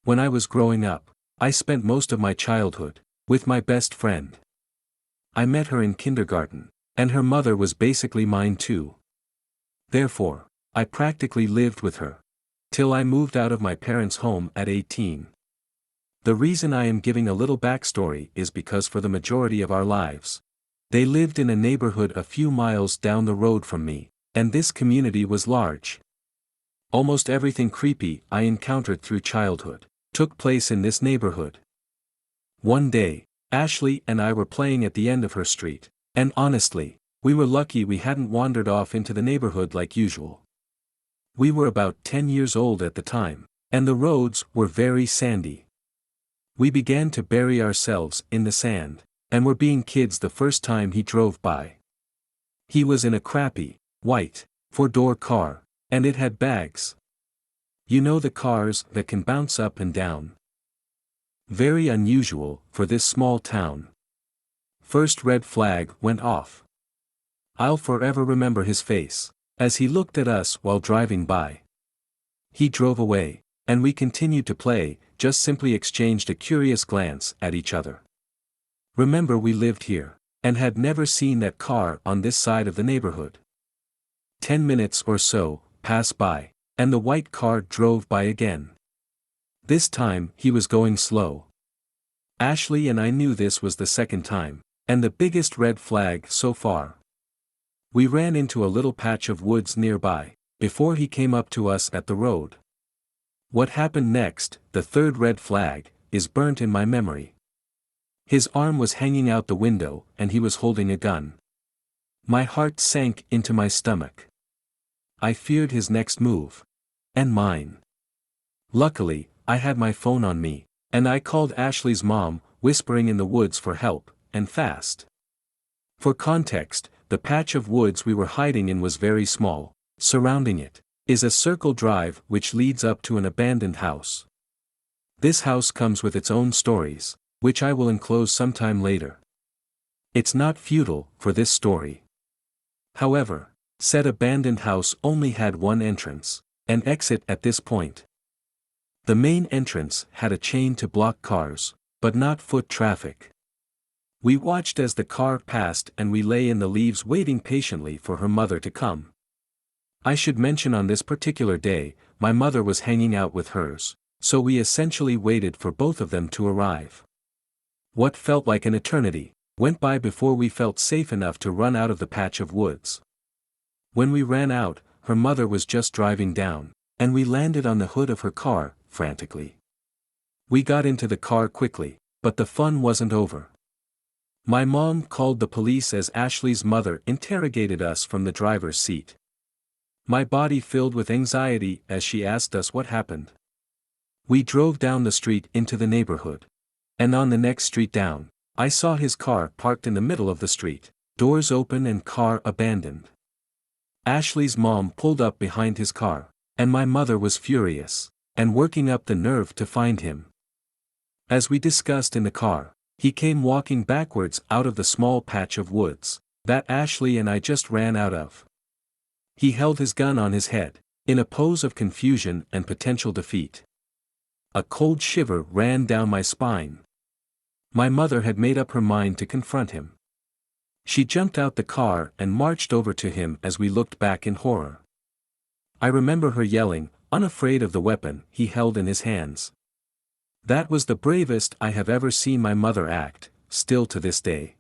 When I was growing up, I spent most of my childhood with my best friend. I met her in kindergarten, and her mother was basically mine too. Therefore, I practically lived with her till I moved out of my parents' home at 18. The reason I am giving a little backstory is because for the majority of our lives, they lived in a neighborhood a few miles down the road from me, and this community was large. Almost everything creepy I encountered through childhood took place in this neighborhood. One day, Ashley and I were playing at the end of her street, and honestly, we were lucky we hadn't wandered off into the neighborhood like usual. We were about 10 years old at the time, and the roads were very sandy. We began to bury ourselves in the sand, and were being kids the first time he drove by. He was in a crappy, white, four-door car, and it had bags. You know the cars that can bounce up and down. Very unusual for this small town. First red flag went off. I'll forever remember his face as he looked at us while driving by. He drove away, and we continued to play, just simply exchanged a curious glance at each other. Remember, we lived here, and had never seen that car on this side of the neighborhood. 10 minutes or so passed by, and the white car drove by again. This time he was going slow. Ashley and I knew this was the second time, and the biggest red flag so far. We ran into a little patch of woods nearby, before he came up to us at the road. What happened next, the third red flag, is burnt in my memory. His arm was hanging out the window, and he was holding a gun. My heart sank into my stomach. I feared his next move. And mine. Luckily, I had my phone on me, and I called Ashley's mom, whispering in the woods for help, and fast. For context, the patch of woods we were hiding in was very small. Surrounding it is a circle drive which leads up to an abandoned house. This house comes with its own stories, which I will enclose sometime later. It's not futile for this story. However, said abandoned house only had one entrance and exit at this point. The main entrance had a chain to block cars, but not foot traffic. We watched as the car passed, and we lay in the leaves waiting patiently for her mother to come. I should mention on this particular day, my mother was hanging out with hers, so we essentially waited for both of them to arrive. What felt like an eternity went by before we felt safe enough to run out of the patch of woods. When we ran out, her mother was just driving down, and we landed on the hood of her car, frantically. We got into the car quickly, but the fun wasn't over. My mom called the police as Ashley's mother interrogated us from the driver's seat. My body filled with anxiety as she asked us what happened. We drove down the street into the neighborhood. And on the next street down, I saw his car parked in the middle of the street, doors open and car abandoned. Ashley's mom pulled up behind his car, and my mother was furious, and working up the nerve to find him. As we discussed in the car, he came walking backwards out of the small patch of woods that Ashley and I just ran out of. He held his gun on his head, in a pose of confusion and potential defeat. A cold shiver ran down my spine. My mother had made up her mind to confront him. She jumped out the car and marched over to him as we looked back in horror. I remember her yelling, unafraid of the weapon he held in his hands. That was the bravest I have ever seen my mother act, still to this day.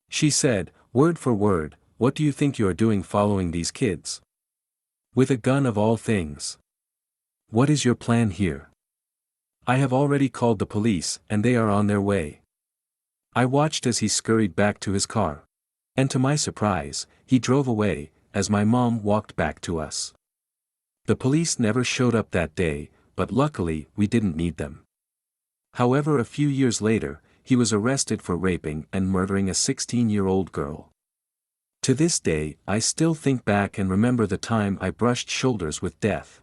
She said, word for word, "What do you think you are doing following these kids? With a gun of all things. What is your plan here? I have already called the police and they are on their way." I watched as he scurried back to his car. And to my surprise, he drove away, as my mom walked back to us. The police never showed up that day, but luckily we didn't need them. However, a few years later, he was arrested for raping and murdering a 16-year-old girl. To this day, I still think back and remember the time I brushed shoulders with death.